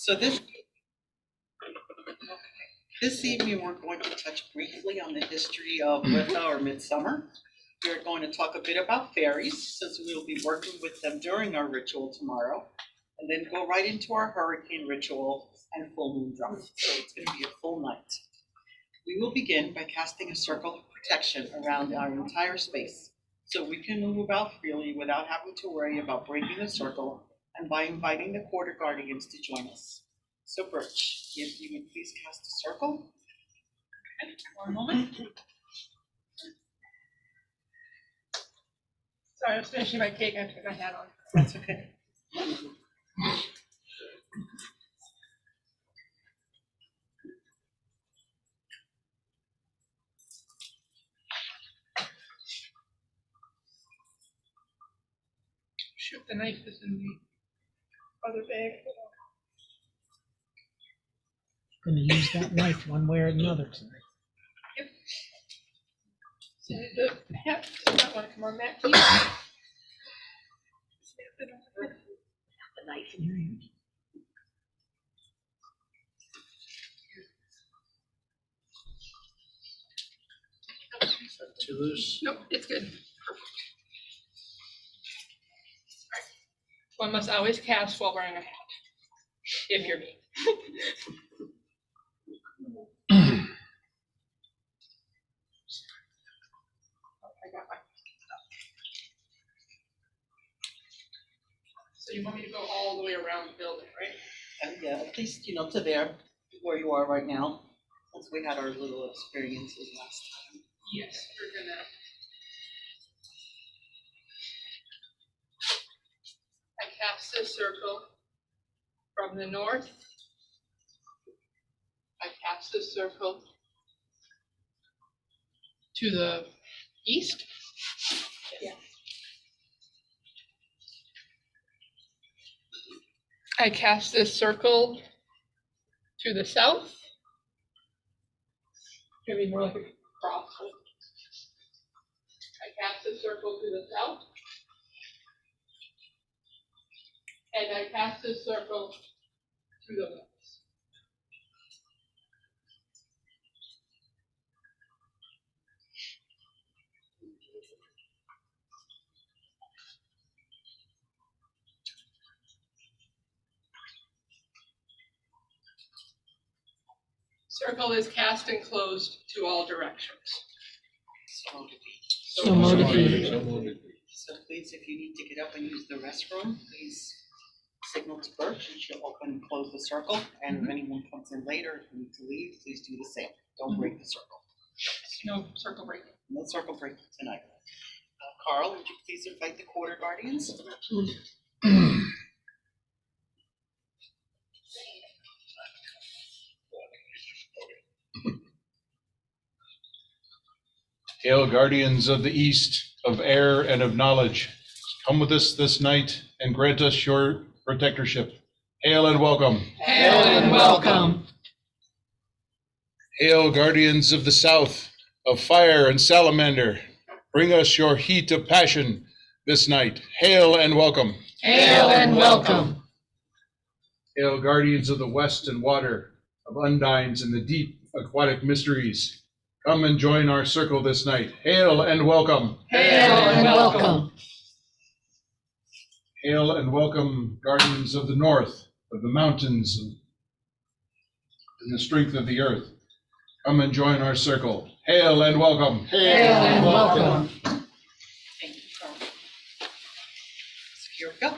So this evening, we're going to touch briefly on the history of Litha or Midsummer. We're going to talk a bit about fairies, since we will be working with them during our ritual tomorrow, and then go right into our hurricane ritual and full moon drum. So it's going to be a full night. We will begin by casting a circle of protection around our entire space, so we can move about freely without having to worry about breaking the circle, and by inviting the quarter guardians to join us. So Birch, if you would please cast a circle. Okay, one moment. Sorry, I was finishing my cake. I took my hat on. That's okay. Shoot, the knife is in the other bag. Going to use that knife one way or another tonight. Yep. So the hat does not want to come on that key. The knife in your hand. Too loose? Nope, it's good. One must always cast while wearing a hat, if you're me. I got mine. So you want me to go all the way around the building, right? And yeah, at least, to there, where you are right now, since we had our little experiences last time. Yes, we're gonna. I cast a circle from the north. I cast a circle to the east. Yeah. I cast a circle to the south. Maybe more like a cross. I cast a circle to the south. And I cast a circle to the west. Circle is cast and closed to all directions. So motivated. So please, if you need to get up and use the restroom, please signal to Birch and she'll open and close the circle. And if anyone comes in later, if you need to leave, please do the same. Don't break the circle. No circle breaking. No circle breaking tonight. Carl, would you please invite the quarter guardians? Absolutely. Hail, guardians of the east, of air and of knowledge, come with us this night and grant us your protectorship. Hail and welcome. Hail and welcome. Hail, guardians of the south, of fire and salamander, bring us your heat of passion this night. Hail and welcome. Hail and welcome. Hail, guardians of the west and water, of undines and the deep aquatic mysteries, come and join our circle this night. Hail and welcome. Hail and welcome. Hail and welcome, guardians of the north, of the mountains, and the strength of the earth. Come and join our circle. Hail and welcome. Hail and welcome. Thank you, Carl. So here we go.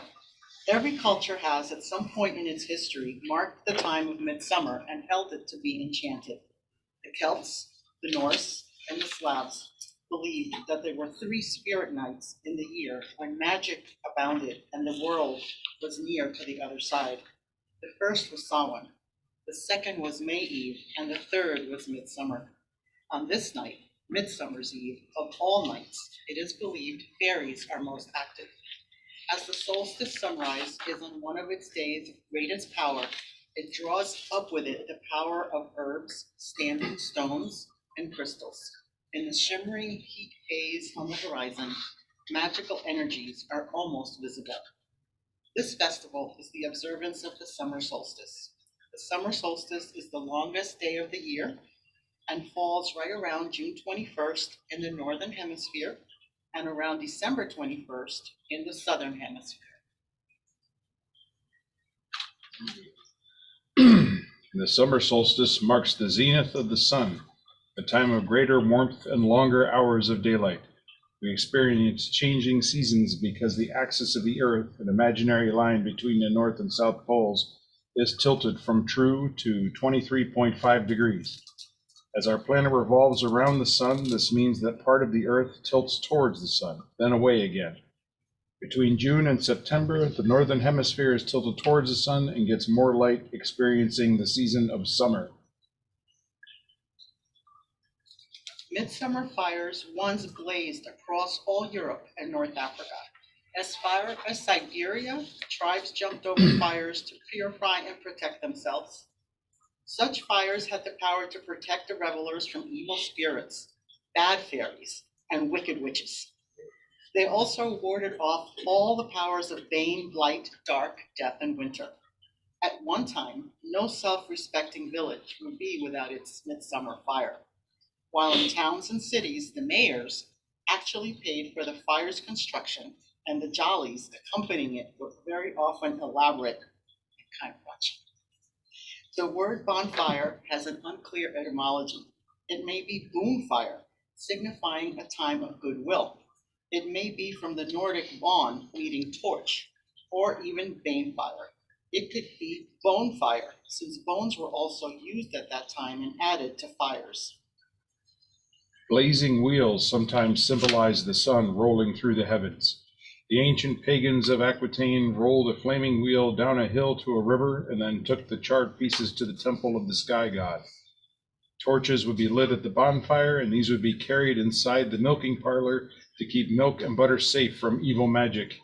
Every culture has, at some point in its history, marked the time of midsummer and held it to be enchanted. The Celts, the Norse, and the Slavs believed that there were 3 spirit nights in the year when magic abounded and the world was near to the other side. The first was Samhain, the second was May Eve, and the third was Midsummer. On this night, Midsummer's Eve, of all nights, it is believed fairies are most active. As the solstice sunrise is on one of its days of greatest power, it draws up with it the power of herbs, standing stones, and crystals. In the shimmering heat haze on the horizon, magical energies are almost visible. This festival is the observance of the summer solstice. The summer solstice is the longest day of the year and falls right around June 21st in the northern hemisphere and around December 21st in the southern hemisphere. The summer solstice marks the zenith of the sun, a time of greater warmth and longer hours of daylight. We experience changing seasons because the axis of the Earth, an imaginary line between the North and South poles, is tilted from true to 23.5 degrees. As our planet revolves around the sun, this means that part of the Earth tilts towards the sun, then away again. Between June and September, the northern hemisphere is tilted towards the sun and gets more light, experiencing the season of summer. Midsummer fires once blazed across all Europe and North Africa. As far as Siberia, tribes jumped over fires to purify and protect themselves. Such fires had the power to protect the revelers from evil spirits, bad fairies, and wicked witches. They also warded off all the powers of bane, blight, dark, death, and winter. At one time, no self-respecting village would be without its midsummer fire. While in towns and cities, the mayors actually paid for the fire's construction, and the jollies accompanying it were very often elaborate and kind of watching. The word bonfire has an unclear etymology. It may be boonfire, signifying a time of goodwill. It may be from the Nordic bon, meaning torch, or even banefire. It could be bonefire, since bones were also used at that time and added to fires. Blazing wheels sometimes symbolize the sun rolling through the heavens. The ancient pagans of Aquitaine rolled a flaming wheel down a hill to a river and then took the charred pieces to the temple of the sky god. Torches would be lit at the bonfire, and these would be carried inside the milking parlor to keep milk and butter safe from evil magic.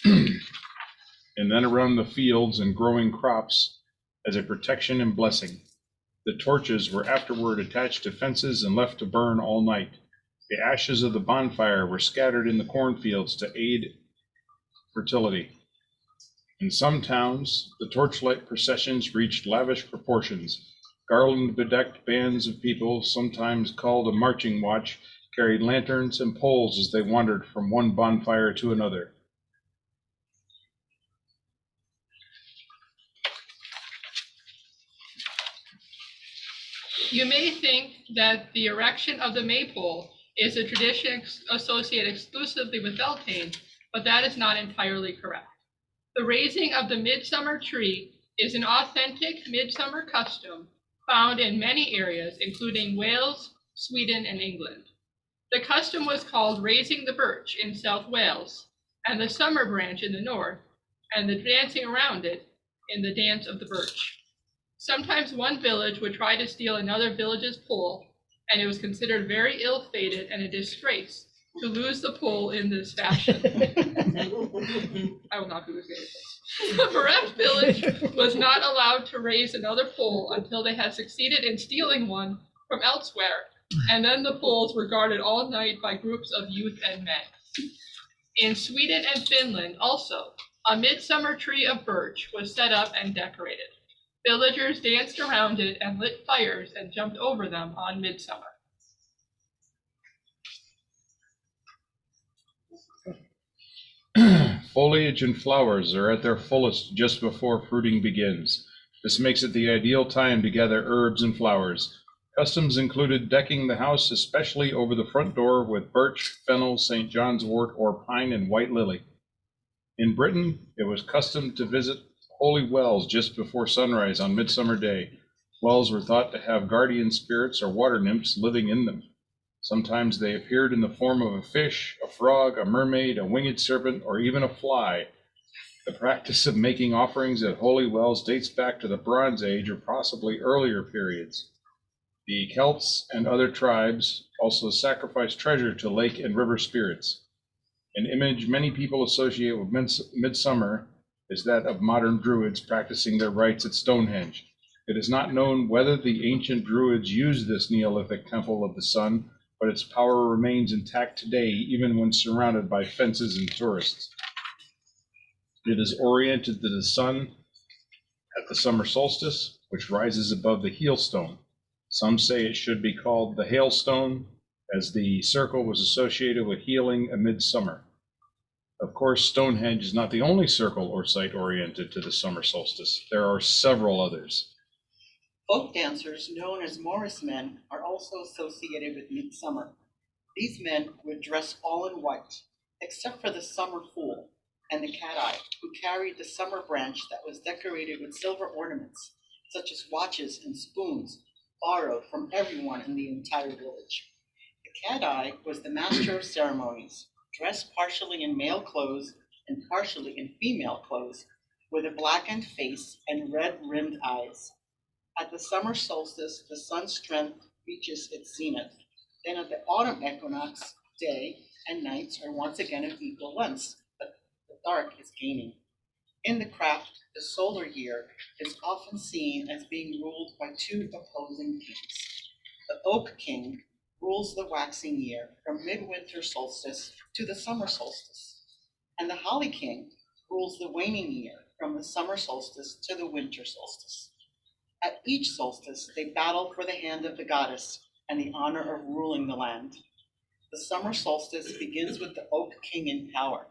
And then around the fields and growing crops as a protection and blessing. The torches were afterward attached to fences and left to burn all night. The ashes of the bonfire were scattered in the cornfields to aid fertility. In some towns, the torchlight processions reached lavish proportions. Garland-bedecked bands of people, sometimes called a marching watch, carried lanterns and poles as they wandered from one bonfire to another. You may think that the erection of the maypole is a tradition associated exclusively with Beltane, but that is not entirely correct. The raising of the midsummer tree is an authentic midsummer custom found in many areas, including Wales, Sweden, and England. The custom was called raising the birch in South Wales, and the summer branch in the north, and the dancing around it in the dance of the birch. Sometimes one village would try to steal another village's pole, and it was considered very ill-fated and a disgrace to lose the pole in this fashion. I will not do this again. The bereft village was not allowed to raise another pole until they had succeeded in stealing one from elsewhere, and then the poles were guarded all night by groups of youth and men. In Sweden and Finland also, a midsummer tree of birch was set up and decorated. Villagers danced around it and lit fires and jumped over them on midsummer. Foliage and flowers are at their fullest just before fruiting begins. This makes it the ideal time to gather herbs and flowers. Customs included decking the house, especially over the front door, with birch, fennel, St. John's wort, or pine and white lily. In Britain, it was custom to visit holy wells just before sunrise on Midsummer Day. Wells were thought to have guardian spirits or water nymphs living in them. Sometimes they appeared in the form of a fish, a frog, a mermaid, a winged serpent, or even a fly. The practice of making offerings at holy wells dates back to the Bronze Age or possibly earlier periods. The Celts and other tribes also sacrificed treasure to lake and river spirits. An image many people associate with midsummer is that of modern Druids practicing their rites at Stonehenge. It is not known whether the ancient Druids used this Neolithic temple of the sun, but its power remains intact today, even when surrounded by fences and tourists. It is oriented to the sun at the summer solstice, which rises above the heelstone. Some say it should be called the hailstone, as the circle was associated with healing amid summer. Of course, Stonehenge is not the only circle or site oriented to the summer solstice. There are several others. Folk dancers known as Morris men are also associated with midsummer. These men would dress all in white, except for the summer fool and the cat-eye, who carried the summer branch that was decorated with silver ornaments, such as watches and spoons, borrowed from everyone in the entire village. The cat-eye was the master of ceremonies, dressed partially in male clothes and partially in female clothes, with a blackened face and red-rimmed eyes. At the summer solstice, the sun's strength reaches its zenith. Then at the autumn equinox, day and nights are once again of equal lengths, but the dark is gaining. In the craft, the solar year is often seen as being ruled by two opposing kings. The Oak King rules the waxing year from midwinter solstice to the summer solstice, and the Holly King rules the waning year from the summer solstice to the winter solstice. At each solstice, they battle for the hand of the goddess and the honor of ruling the land. The summer solstice begins with the Oak King in power,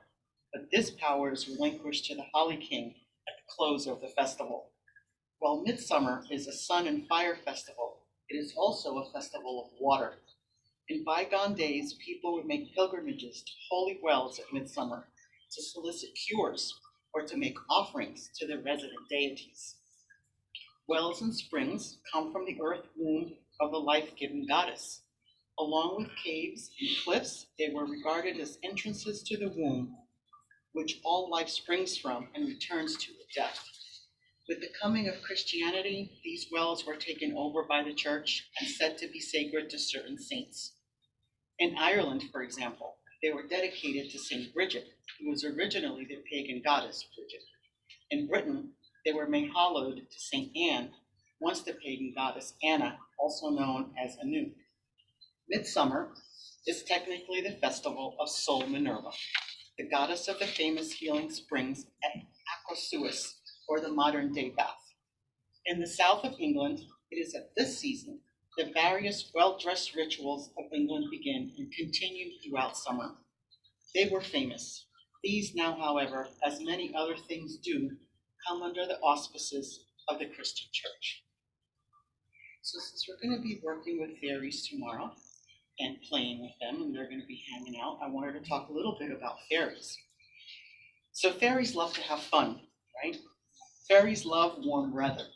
but this power is relinquished to the Holly King at the close of the festival. While midsummer is a sun and fire festival, it is also a festival of water. In bygone days, people would make pilgrimages to holy wells at midsummer to solicit cures or to make offerings to the resident deities. Wells and springs come from the earth womb of the life-giving goddess. Along with caves and cliffs, they were regarded as entrances to the womb, which all life springs from and returns to at death. With the coming of Christianity, these wells were taken over by the church and said to be sacred to certain saints. In Ireland, for example, they were dedicated to Saint Bridget, who was originally the pagan goddess Bridget. In Britain, they were made hallowed to Saint Anne, once the pagan goddess Anna, also known as Anu. Midsummer is technically the festival of Sol Minerva, the goddess of the famous healing springs at Aquasuis, or the modern-day Bath. In the south of England, it is at this season that various well-dressed rituals of England begin and continue throughout summer. They were famous. These now, however, as many other things do, come under the auspices of the Christian Church. So since we're going to be working with fairies tomorrow and playing with them, and they're going to be hanging out, I wanted to talk a little bit about fairies. So fairies love to have fun, right? Fairies love warm weather.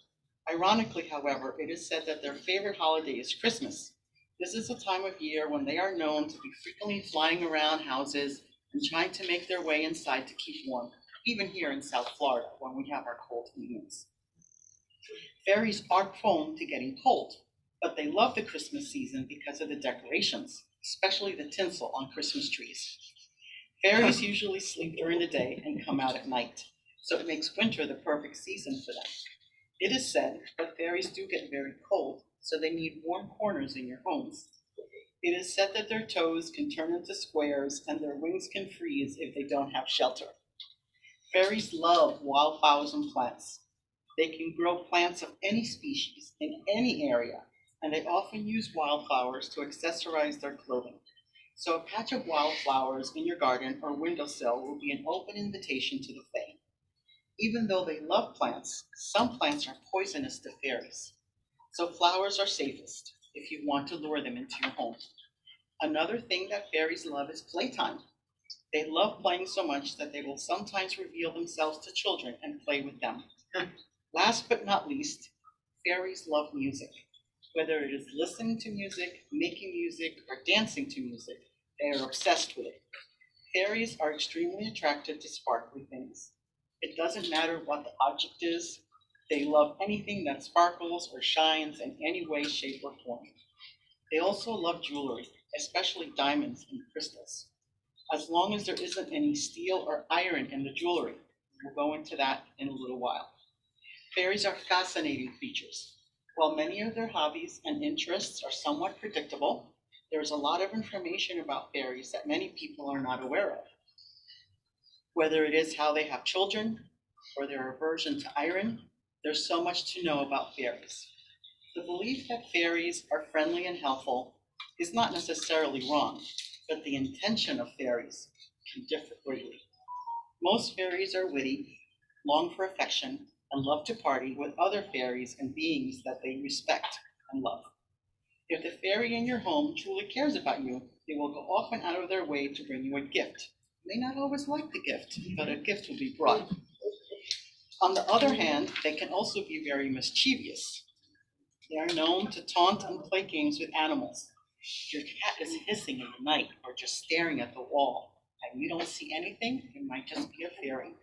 Ironically, however, it is said that their favorite holiday is Christmas. This is a time of year when they are known to be frequently flying around houses and trying to make their way inside to keep warm, even here in South Florida when we have our cold evenings. Fairies are prone to getting cold, but they love the Christmas season because of the decorations, especially the tinsel on Christmas trees. Fairies usually sleep during the day and come out at night, so it makes winter the perfect season for them. It is said that fairies do get very cold, so they need warm corners in your homes. It is said that their toes can turn into squares and their wings can freeze if they don't have shelter. Fairies love wildflowers and plants. They can grow plants of any species in any area, and they often use wildflowers to accessorize their clothing. So a patch of wildflowers in your garden or windowsill will be an open invitation to the fae. Even though they love plants, some plants are poisonous to fairies. So flowers are safest if you want to lure them into your home. Another thing that fairies love is playtime. They love playing so much that they will sometimes reveal themselves to children and play with them. Last but not least, fairies love music. Whether it is listening to music, making music, or dancing to music, they are obsessed with it. Fairies are extremely attracted to sparkly things. It doesn't matter what the object is, they love anything that sparkles or shines in any way, shape, or form. They also love jewelry, especially diamonds and crystals. As long as there isn't any steel or iron in the jewelry, we'll go into that in a little while. Fairies are fascinating creatures. While many of their hobbies and interests are somewhat predictable, there is a lot of information about fairies that many people are not aware of. Whether it is how they have children or their aversion to iron, there's so much to know about fairies. The belief that fairies are friendly and helpful is not necessarily wrong, but the intention of fairies can differ greatly. Most fairies are witty, long for affection, and love to party with other fairies and beings that they respect and love. If the fairy in your home truly cares about you, they will go often out of their way to bring you a gift. You may not always like the gift, but a gift will be brought. On the other hand, they can also be very mischievous. They are known to taunt and play games with animals. If your cat is hissing in the night or just staring at the wall and you don't see anything, it might just be a fairy.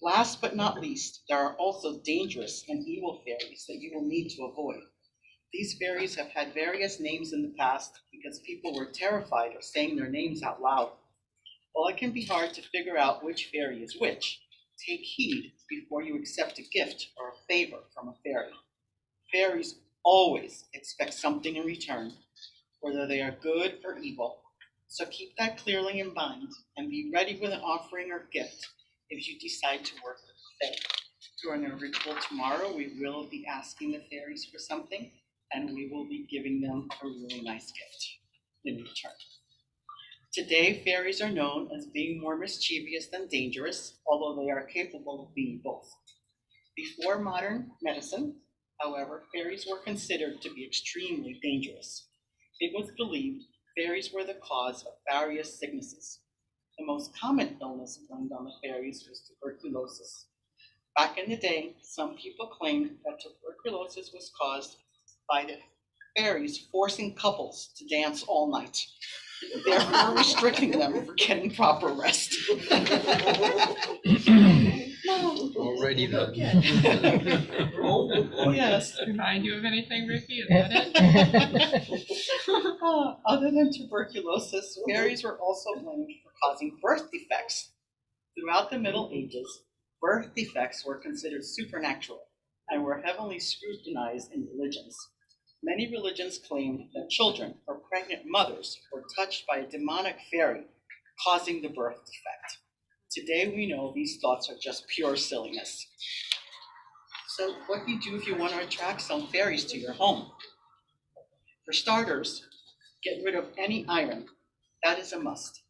Last but not least, there are also dangerous and evil fairies that you will need to avoid. These fairies have had various names in the past because people were terrified of saying their names out loud. While it can be hard to figure out which fairy is which, take heed before you accept a gift or a favor from a fairy. Fairies always expect something in return, whether they are good or evil. So keep that clearly in mind and be ready with an offering or gift if you decide to work with the fae. During our ritual tomorrow, we will be asking the fairies for something, and we will be giving them a really nice gift in return. Today, fairies are known as being more mischievous than dangerous, although they are capable of being both. Before modern medicine, however, fairies were considered to be extremely dangerous. It was believed fairies were the cause of various sicknesses. The most common illness blamed on the fairies was tuberculosis. Back in the day, some people claimed that tuberculosis was caused by the fairies forcing couples to dance all night, therefore restricting them from getting proper rest. Already done. Yes. Remind you of anything, Ricky? Is that it? Other than tuberculosis, fairies were also blamed for causing birth defects. Throughout the Middle Ages, birth defects were considered supernatural and were heavily scrutinized in religions. Many religions claimed that children or pregnant mothers were touched by a demonic fairy, causing the birth defect. Today we know these thoughts are just pure silliness. So what do you do if you want to attract some fairies to your home? For starters, get rid of any iron. That is a must.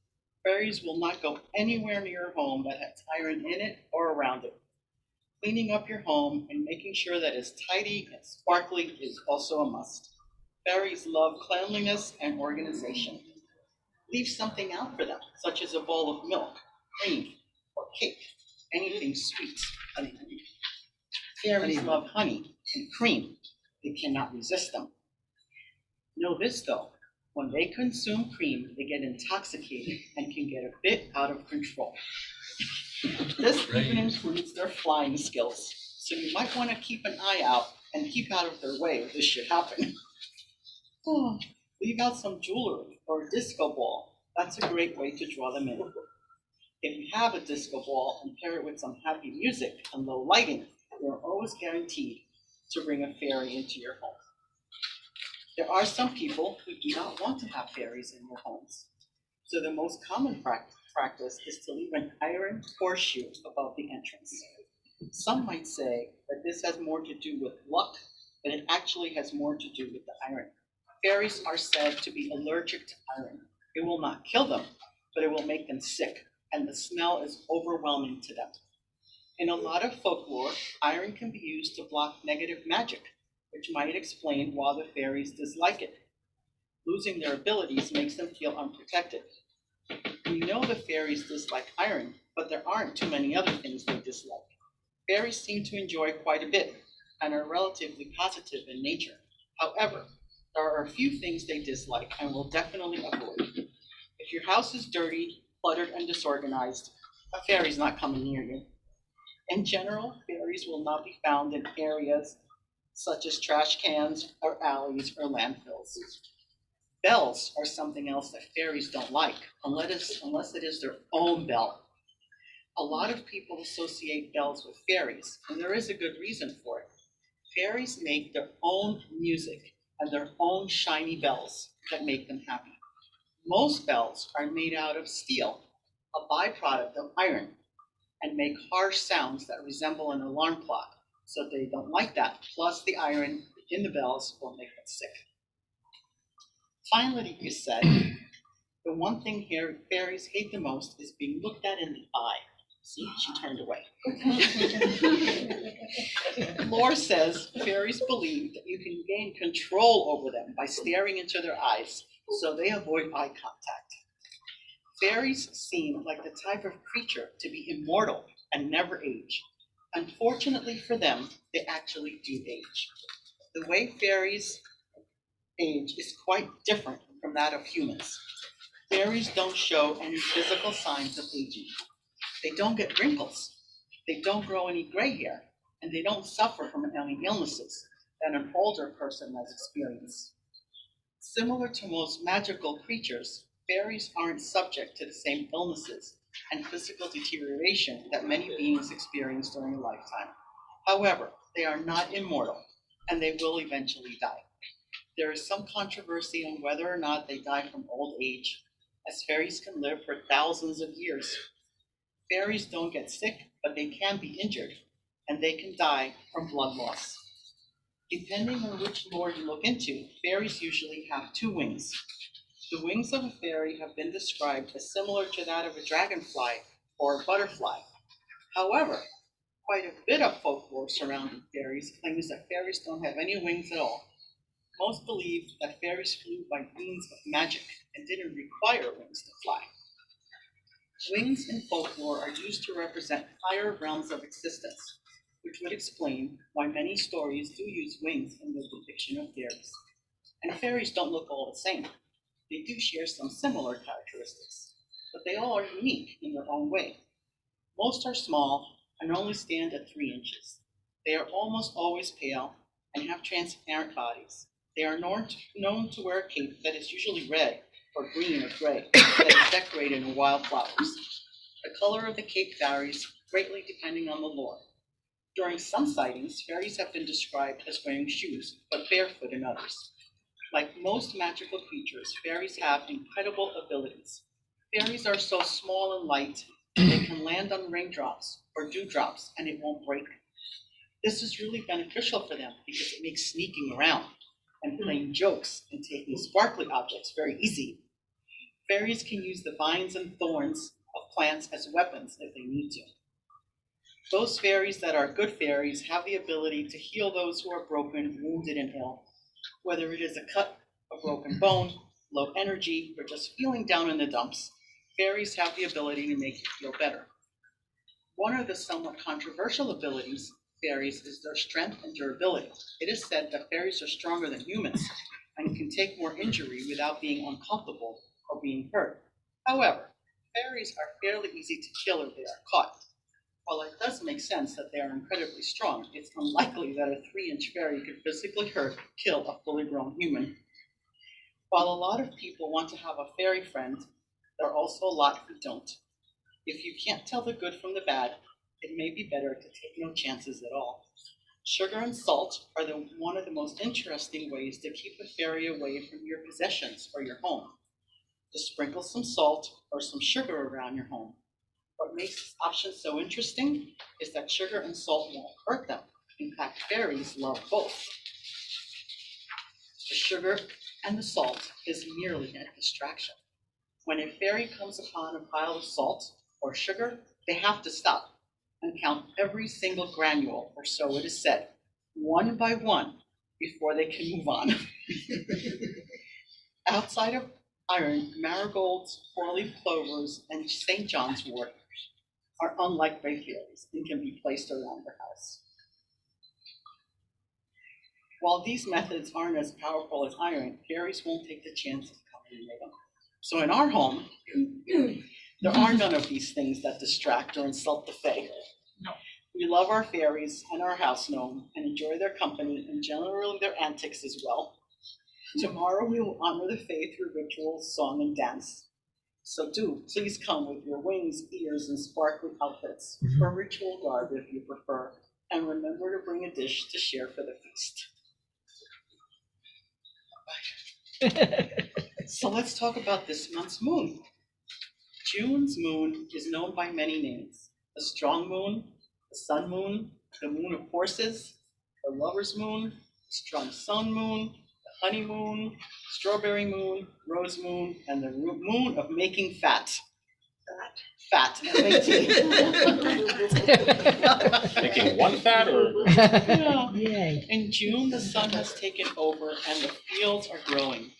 Fairies will not go anywhere near your home that has iron in it or around it. Cleaning up your home and making sure that it's tidy and sparkly is also a must. Fairies love cleanliness and organization. Leave something out for them, such as a bowl of milk, cream, or cake, anything sweet. Fairies love honey and cream. They cannot resist them. Know this though, when they consume cream, they get intoxicated and can get a bit out of control. This even includes their flying skills, so you might want to keep an eye out and keep out of their way if this should happen. Leave out some jewelry or a disco ball. That's a great way to draw them in. If you have a disco ball and pair it with some happy music and low lighting, you're always guaranteed to bring a fairy into your home. There are some people who do not want to have fairies in their homes, so the most common practice is to leave an iron horseshoe above the entrance. Some might say that this has more to do with luck, but it actually has more to do with the iron. Fairies are said to be allergic to iron. It will not kill them, but it will make them sick, and the smell is overwhelming to them. In a lot of folklore, iron can be used to block negative magic, which might explain why the fairies dislike it. Losing their abilities makes them feel unprotected. We know the fairies dislike iron, but there aren't too many other things they dislike. Fairies seem to enjoy quite a bit and are relatively positive in nature. However, there are a few things they dislike and will definitely avoid. If your house is dirty, cluttered, and disorganized, a fairy's not coming near you. In general, fairies will not be found in areas such as trash cans or alleys or landfills. Bells are something else that fairies don't like, unless it is their own bell. A lot of people associate bells with fairies, and there is a good reason for it. Fairies make their own music and their own shiny bells that make them happy. Most bells are made out of steel, a byproduct of iron, and make harsh sounds that resemble an alarm clock. So they don't like that. Plus, the iron in the bells will make them sick. Finally, you said, the one thing fairies hate the most is being looked at in the eye. See, she turned away. Lore says fairies believe that you can gain control over them by staring into their eyes, so they avoid eye contact. Fairies seem like the type of creature to be immortal and never age. Unfortunately for them, they actually do age. The way fairies age is quite different from that of humans. Fairies don't show any physical signs of aging. They don't get wrinkles, they don't grow any gray hair, and they don't suffer from any illnesses that an older person has experienced. Similar to most magical creatures, fairies aren't subject to the same illnesses and physical deterioration that many beings experience during a lifetime. However, they are not immortal, and they will eventually die. There is some controversy on whether or not they die from old age, as fairies can live for thousands of years. Fairies don't get sick, but they can be injured, and they can die from blood loss. Depending on which lore you look into, fairies usually have two wings. The wings of a fairy have been described as similar to that of a dragonfly or a butterfly. However, quite a bit of folklore surrounding fairies claims that fairies don't have any wings at all. Most believe that fairies flew by means of magic and didn't require wings to fly. Wings in folklore are used to represent higher realms of existence, which would explain why many stories do use wings in the depiction of fairies. And fairies don't look all the same. They do share some similar characteristics, but they all are unique in their own way. Most are small and only stand at 3 inches. They are almost always pale and have transparent bodies. They are known to wear a cape that is usually red or green or gray that is decorated in wild flowers. The color of the cape varies greatly depending on the lore. During some sightings, fairies have been described as wearing shoes, but barefoot in others. Like most magical creatures, fairies have incredible abilities. Fairies are so small and light, they can land on raindrops or dewdrops and it won't break. This is really beneficial for them because it makes sneaking around and playing jokes and taking sparkly objects very easy. Fairies can use the vines and thorns of plants as weapons if they need to. Those fairies that are good fairies have the ability to heal those who are broken, wounded, and ill. Whether it is a cut, a broken bone, low energy, or just feeling down in the dumps, fairies have the ability to make you feel better. One of the somewhat controversial abilities of fairies is their strength and durability. It is said that fairies are stronger than humans and can take more injury without being uncomfortable or being hurt. However, fairies are fairly easy to kill if they are caught. While it does make sense that they are incredibly strong, it's unlikely that a 3-inch fairy could physically kill a fully grown human. While a lot of people want to have a fairy friend, there are also a lot who don't. If you can't tell the good from the bad, it may be better to take no chances at all. Sugar and salt are one of the most interesting ways to keep a fairy away from your possessions or your home. Just sprinkle some salt or some sugar around your home. What makes this option so interesting is that sugar and salt won't hurt them. In fact, fairies love both. The sugar and the salt is merely a distraction. When a fairy comes upon a pile of salt or sugar, they have to stop and count every single granule, or so it is said, one by one, before they can move on. Outside of iron, marigolds, four-leaf clovers, and St. John's wort are unlike gray fairies and can be placed around your house. While these methods aren't as powerful as iron, fairies won't take the chance of coming near them. So in our home, there are none of these things that distract or insult the fae. No. We love our fairies and our house gnome and enjoy their company and generally their antics as well. Tomorrow we will honor the fae through rituals, song, and dance. So please come with your wings, ears, and sparkly outfits, or ritual garb if you prefer, and remember to bring a dish to share for the feast. So let's talk about this month's moon. June's moon is known by many names: the strong moon, the sun moon, the moon of horses, the lover's moon, the strong sun moon, the honeymoon, strawberry moon, rose moon, and the moon of making fat. Fat, F-A-T. Making one fat or? Yeah. Yay. In June, the sun has taken over and the fields are growing.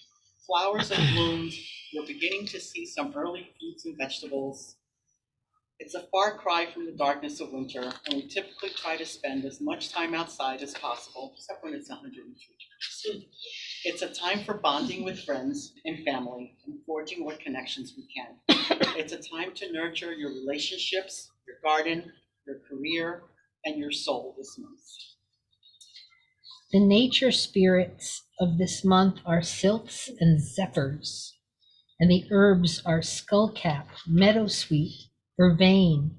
Flowers have bloomed. We're beginning to see some early fruits and vegetables. It's a far cry from the darkness of winter, and we typically try to spend as much time outside as possible, except when it's 103 degrees. It's a time for bonding with friends and family and forging what connections we can. It's a time to nurture your relationships, your garden, your career, and your soul this month. The nature spirits of this month are sylphs and zephyrs, and the herbs are skullcap, meadowsweet, vervain,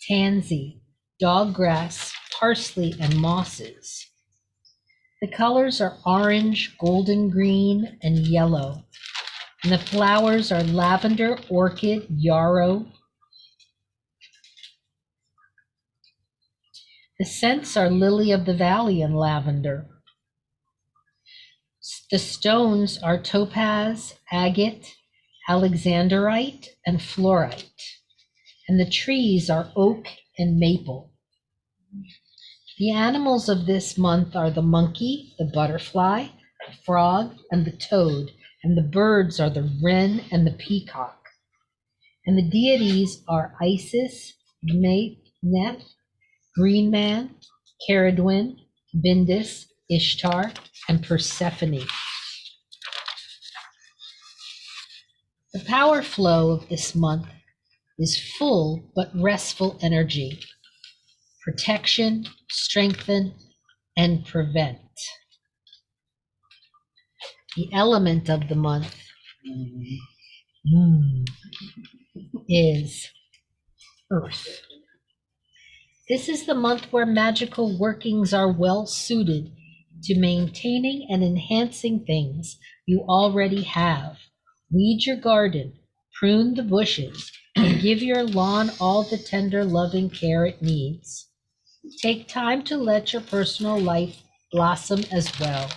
tansy, doggrass, parsley, and mosses. The colors are orange, golden green, and yellow, and the flowers are lavender, orchid, yarrow. The scents are lily of the valley and lavender. The stones are topaz, agate, alexandrite, and fluorite. And the trees are oak and maple. The animals of this month are the monkey, the butterfly, the frog, and the toad. And the birds are the wren and the peacock. And the deities are Isis, Neth, Green Man, Caradwin, Bindis, Ishtar, and Persephone. The power flow of this month is full but restful energy. Protection, strengthen, and prevent. The element of the month is Earth. This is the month where magical workings are well suited to maintaining and enhancing things you already have. Weed your garden, prune the bushes, and give your lawn all the tender, loving care it needs. Take time to let your personal life blossom as well.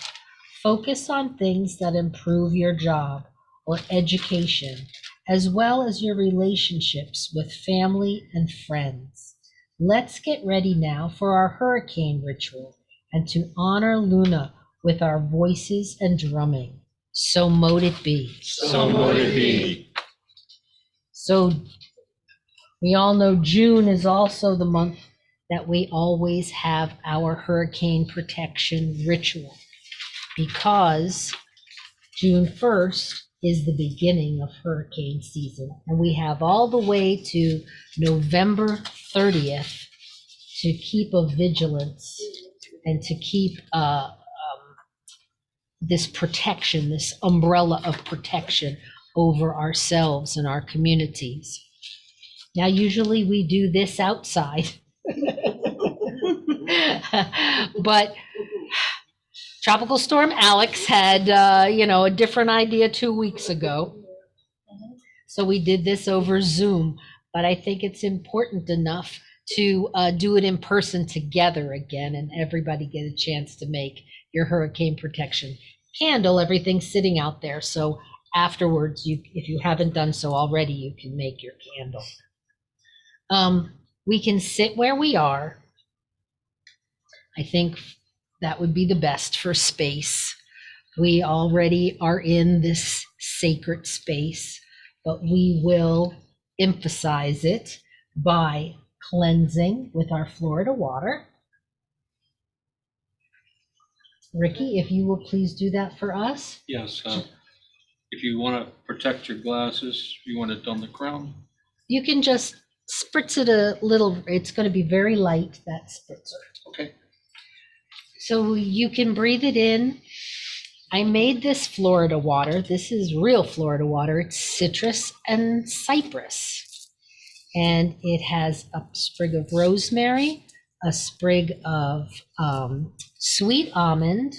Focus on things that improve your job or education, as well as your relationships with family and friends. Let's get ready now for our hurricane ritual and to honor Luna with our voices and drumming. So mote it be. So mote it be. So we all know June is also the month that we always have our hurricane protection ritual, because June 1st is the beginning of hurricane season, and we have all the way to November 30th to keep a vigilance and to keep this protection, this umbrella of protection over ourselves and our communities. Now, usually we do this outside, but Tropical Storm Alex had, a different idea 2 weeks ago. So we did this over Zoom, but I think it's important enough to do it in person together again, and everybody get a chance to make your hurricane protection candle. Everything's sitting out there, so afterwards, if you haven't done so already, you can make your candle. We can sit where we are. I think that would be the best for space. We already are in this sacred space, but we will emphasize it by cleansing with our Florida water. Ricky, if you will please do that for us. Yes. If you want to protect your glasses, you want it on the crown. You can just spritz it a little. It's going to be very light, that spritzer. Okay. So you can breathe it in. I made this Florida water. This is real Florida water. It's citrus and cypress. And it has a sprig of rosemary, a sprig of sweet almond,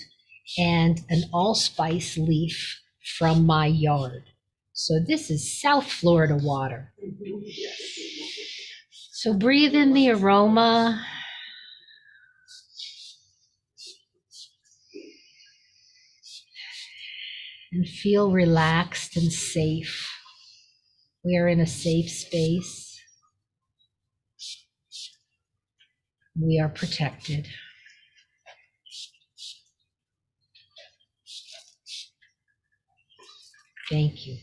and an allspice leaf from my yard. So this is South Florida water. So breathe in the aroma. And feel relaxed and safe. We are in a safe space. We are protected. Thank you.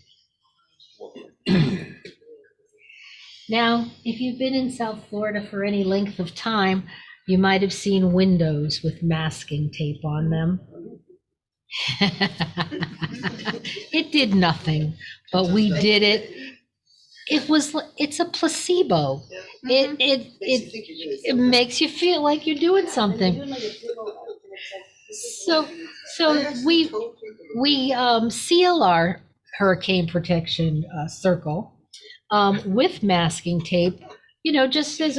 Now, if you've been in South Florida for any length of time, you might have seen windows with masking tape on them. It did nothing, but we did it. It's a placebo. It makes you feel like you're doing something. So we seal our hurricane protection circle with masking tape, just as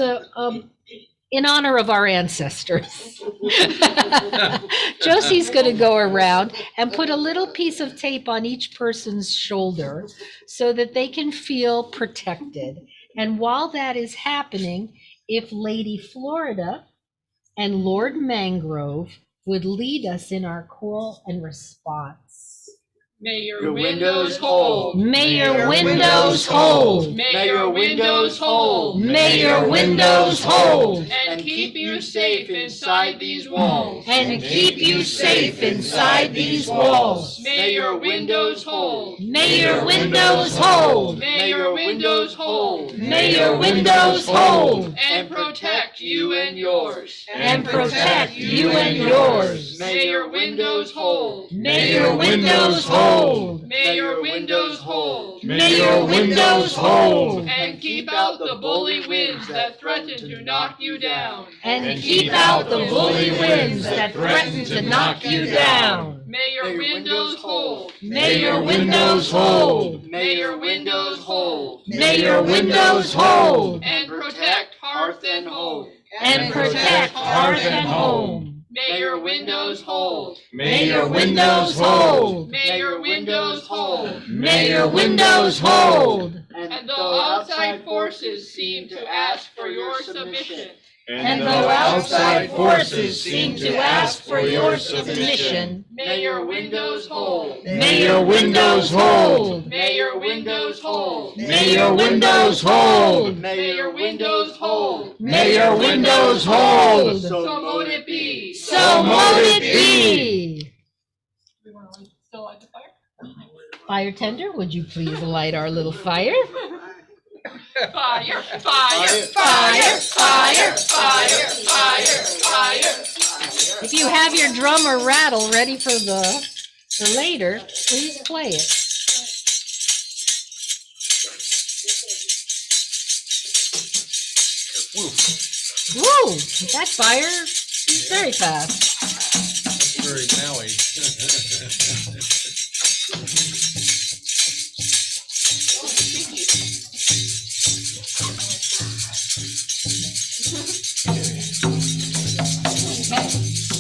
in honor of our ancestors. Josie's going to go around and put a little piece of tape on each person's shoulder so that they can feel protected. And while that is happening, if Lady Florida and Lord Mangrove would lead us in our call and response. May your windows hold. May your windows hold. May your windows hold. May your windows hold. And keep you safe inside these walls. And keep you safe inside these walls. May your windows hold. May your windows hold. May your windows hold. May your windows hold. And protect you and yours. And protect you and yours. May your windows hold. May your windows hold. May your windows hold. May your windows hold. And keep out the bully winds that threaten to knock you down. And keep out the bully winds that threaten to knock you down. May your windows hold. May your windows hold. May your windows hold. May your windows hold. And protect hearth and home. And protect hearth and home. May your windows hold. May your windows hold. May your windows hold. May your windows hold. And though outside forces seem to ask for your submission, And though outside forces seem to ask for your submission, may your windows hold. may your windows hold. May your windows hold. May your windows hold. May your windows hold. May your windows hold. So mote it be. So mote it be. We want to still light the fire? Fire tender, would you please light our little fire? Fire, fire, fire, fire, fire, fire, fire. If you have your drum or rattle ready for later, please play it. Woo! That fire is very fast. That's very Maui.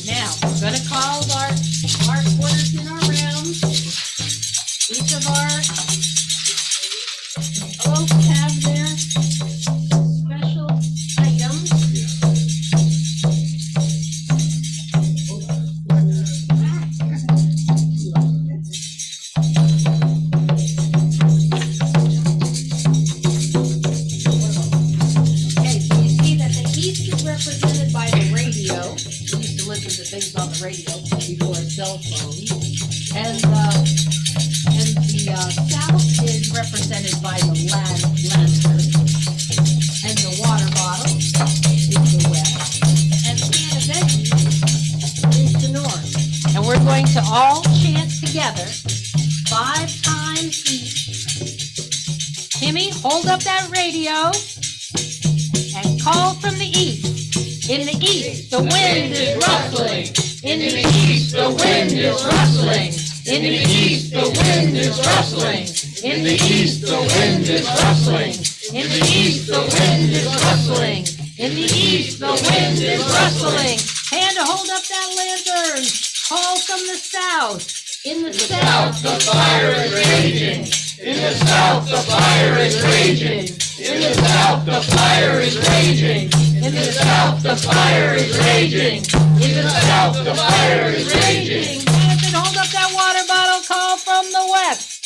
Now, we're gonna call our quarters in our rounds. Each of our folks have their special items. Okay, so you see that the east is represented by the radio. We used to listen to things on the radio before a cell phone. And the south is represented by the lantern. And the water bottle is the west. And the can of veggies is the north. And we're going to all chant together 5 times each. Timmy, hold up that radio and call from the east. In the east, the wind is rustling. In the east, the wind is rustling. In the east, the wind is rustling. In the east, the wind is rustling. In the east, the wind is rustling. In the east, the wind is rustling. Hand to hold up that lantern. Call from the south. In the south, The fire is raging. In the south, the fire is raging. In the south, the fire is raging. In the south, the fire is raging. In the south, the fire is raging. Jonathan, hold up that water bottle. Call from the west.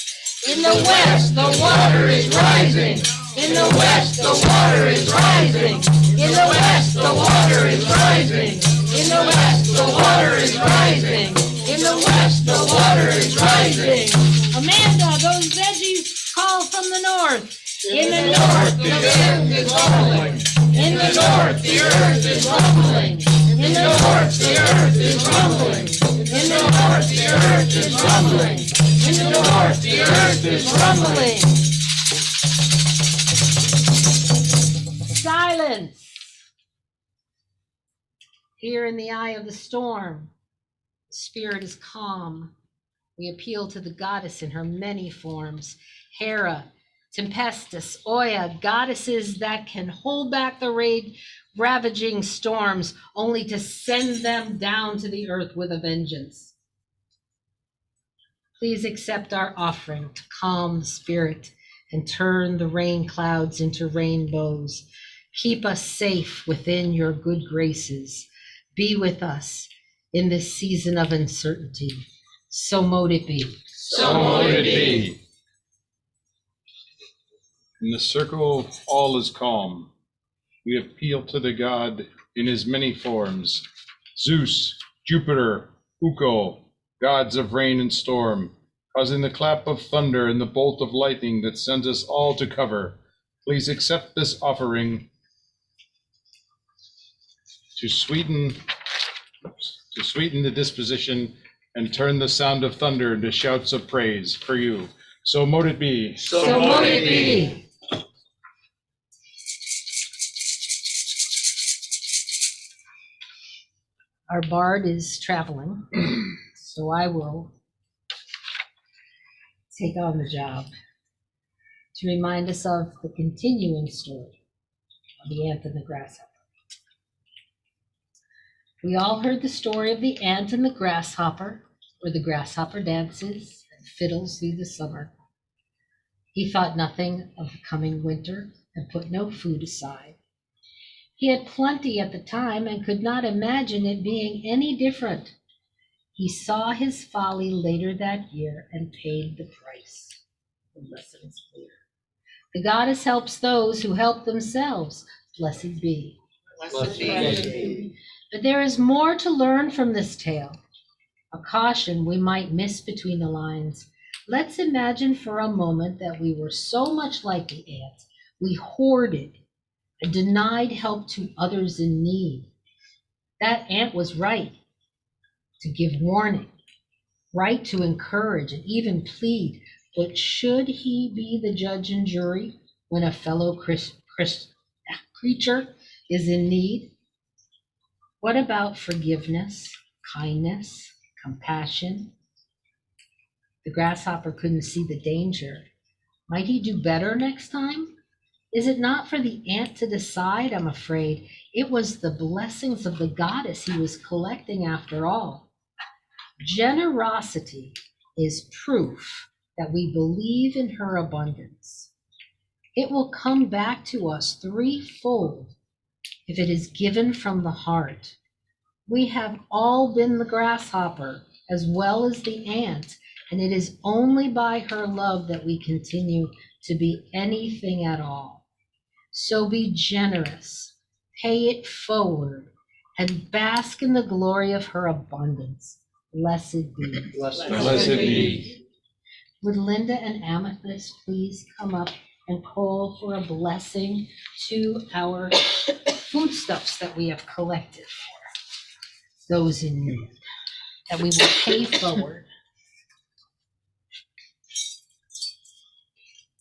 In the west, the water is rising. In the west, the water is rising. In the west, the water is rising. In the west, the water is rising. In the west, the water is rising. Amanda, those veggies call from the north. In the north, the earth is rumbling. In the north, the earth is rumbling. In the north, the earth is rumbling. In the north, the earth is rumbling. In the north, the earth is rumbling. Silence. Here in the eye of the storm, the spirit is calm. We appeal to the goddess in her many forms. Hera, Tempestus, Oya, goddesses that can hold back the ravaging storms, only to send them down to the earth with a vengeance. Please accept our offering to calm the spirit and turn the rain clouds into rainbows. Keep us safe within your good graces. Be with us in this season of uncertainty. So mote it be. So mote it be. In the circle, all is calm. We appeal to the god in his many forms. Zeus, Jupiter, Ukko, gods of rain and storm, causing the clap of thunder and the bolt of lightning that sends us all to cover. Please accept this offering to sweeten the disposition and turn the sound of thunder into shouts of praise for you. So mote it be. So mote it be. Our bard is traveling, so I will take on the job to remind us of the continuing story of the ant and the grasshopper. We all heard the story of the ant and the grasshopper, where the grasshopper dances and fiddles through the summer. He thought nothing of the coming winter and put no food aside. He had plenty at the time and could not imagine it being any different. He saw his folly later that year and paid the price. The lesson is clear. The goddess helps those who help themselves. Blessed be. Blessed be. But there is more to learn from this tale. A caution we might miss between the lines. Let's imagine for a moment that we were so much like the ant. We hoarded and denied help to others in need. That ant was right to give warning, right to encourage and even plead. But should he be the judge and jury when a fellow creature is in need? What about forgiveness, kindness, compassion? The grasshopper couldn't see the danger. Might he do better next time? Is it not for the ant to decide? I'm afraid it was the blessings of the goddess he was collecting after all. Generosity is proof that we believe in her abundance. It will come back to us threefold if it is given from the heart. We have all been the grasshopper as well as the ant, and it is only by her love that we continue to be anything at all. So be generous, pay it forward, and bask in the glory of her abundance. Blessed be. Blessed be. Would Linda and Amethyst please come up and call for a blessing to our foodstuffs that we have collected for those in need, that we will pay forward.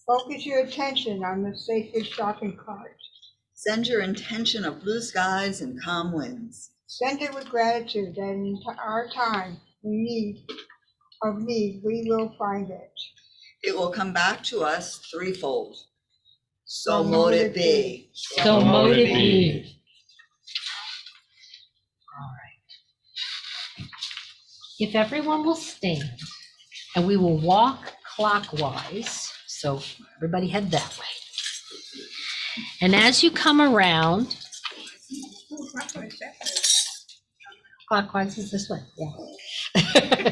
Focus your attention on the sacred shopping cart. Send your intention of blue skies and calm winds. Send it with gratitude that in our time we we will find it. It will come back to us threefold. So mote it be. So mote it be. All right. If everyone will stand, and we will walk clockwise So everybody head that way. And as you come around, clockwise is this way, yeah.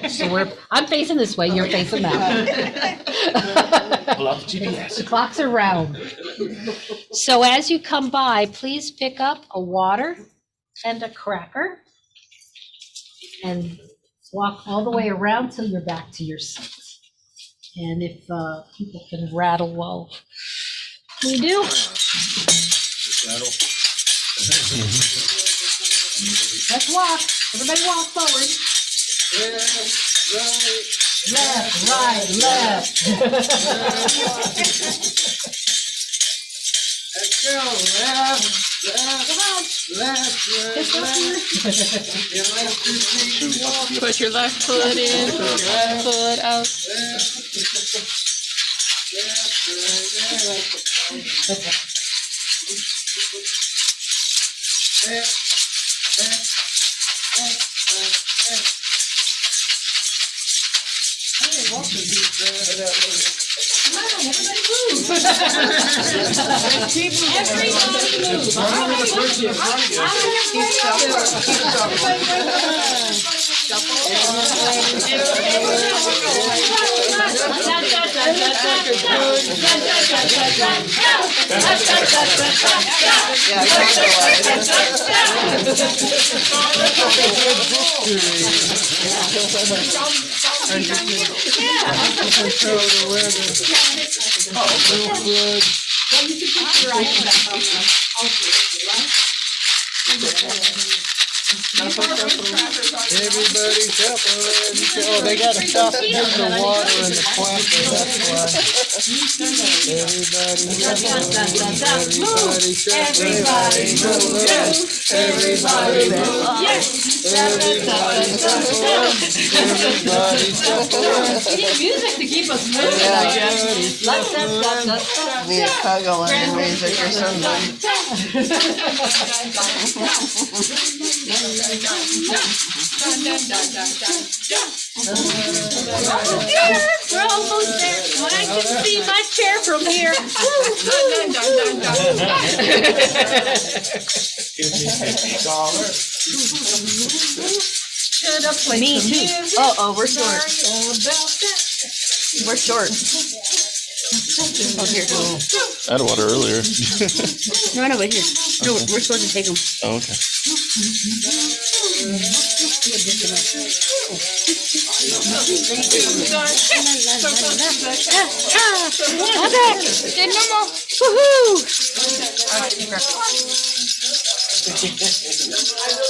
So I'm facing this way, you're facing that way. Pull out the GPS. The clocks are round. So as you come by, please pick up a water and a cracker and walk all the way around till you're back to your seat. And if people can rattle while we do. Let's walk. Everybody walk forward. Left, right, left. Let's go, left, Put your left foot in, put your right foot out. Everybody's helping. Oh, they gotta stop and get the water in the quacker, that's why. Everybody's helping. Everybody's helping. Everybody move. Yes. Everybody's helping. We need music to keep us moving, I guess. Need a cuddle and the music or something. We're almost there. I can see my chair from here. Me too. Oh, we're short. We're short. Oh, here. I had water earlier. No, but here. No, we're supposed to take them. Oh, okay.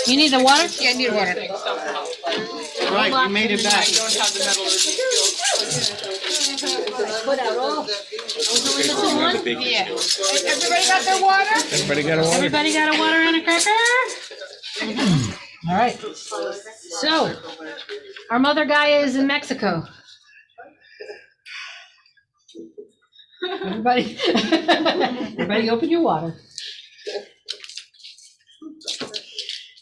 You need the water? Yeah, I need water. Right, you made it back. Put out all. Yeah. Everybody got their water? Everybody got a water? Everybody got a water and a cracker? All right. So, our mother Gaia is in Mexico. Everybody, everybody open your water.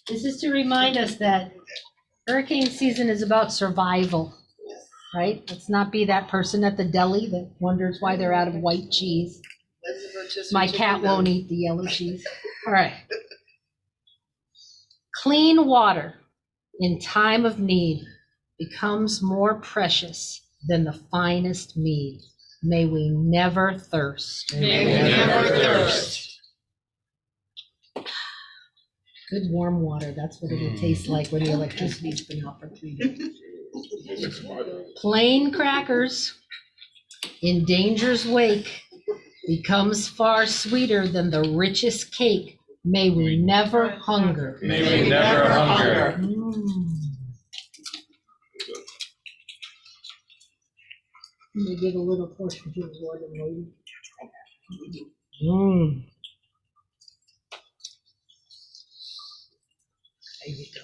This is to remind us that hurricane season is about survival, right? Let's not be that person at the deli that wonders why they're out of white cheese. My cat won't eat the yellow cheese. All right. Clean water in time of need becomes more precious than the finest mead. May we never thirst. May we never thirst. Good warm water, that's what it'll taste like when the electricity's been out for 3 days. Plain crackers in danger's wake becomes far sweeter than the richest cake. May we never hunger. May we never hunger. Let me give a little portion to the Lord and lady. There you go.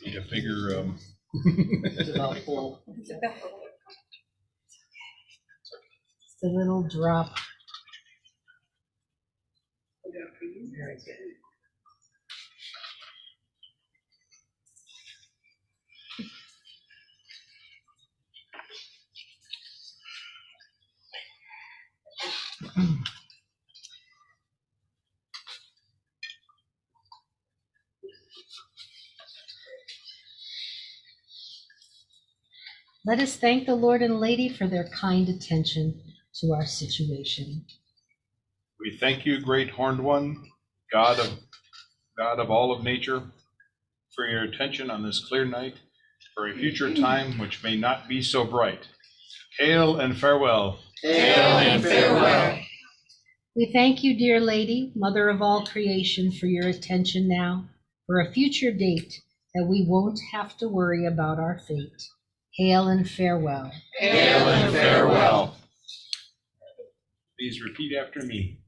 Need a bigger, It's about full. Just a little drop. Let us thank the Lord and Lady for their kind attention to our situation. we thank you, great horned one, God of all of nature, for your attention on this clear night, for a future time which may not be so bright. Hail and farewell. Hail and farewell. We thank you, dear Lady, Mother of all creation, for your attention now, for a future date that we won't have to worry about our fate. Hail and farewell. Hail and farewell. Please repeat after me.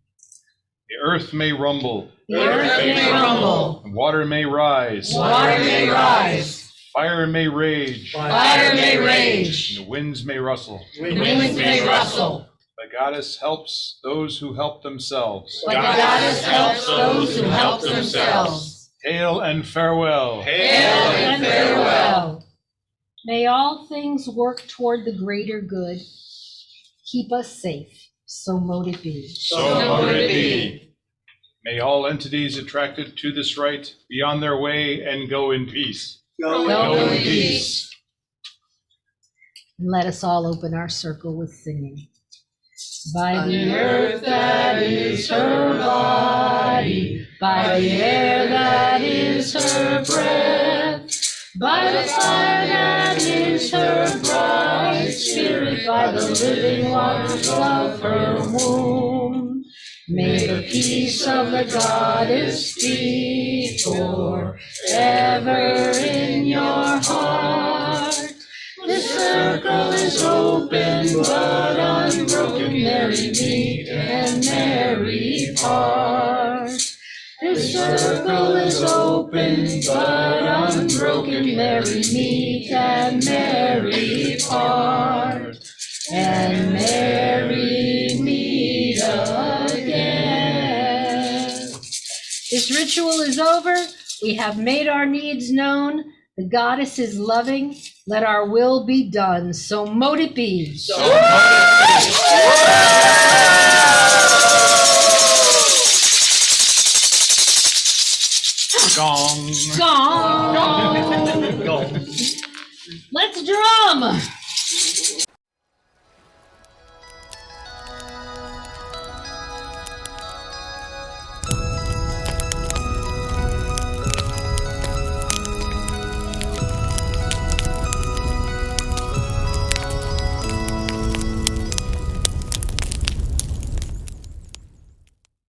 The earth may rumble. The earth may rumble. The water may rise. Water may rise. Fire may rage. Fire may rage. And the winds may rustle. The winds may rustle. The goddess helps those who help themselves. But the goddess helps those who help themselves. Hail and farewell. Hail and farewell. May all things work toward the greater good. Keep us safe, so mote it be. So mote it be. May all entities attracted to this rite be on their way and go in peace. Go in peace. And let us all open our circle with singing. By the earth that is her body, by the air that is her breath, by the fire that is her bright spirit, by the living waters of her womb. May the peace of the goddess be forever in your heart. This circle is open but unbroken, merry meet and merry part. This circle is open but unbroken, merry meet and merry part. And merry meet again. This ritual is over. We have made our needs known. The goddess is loving. Let our will be done. So mote it be. So mote it Gong. Gong. Let's drum.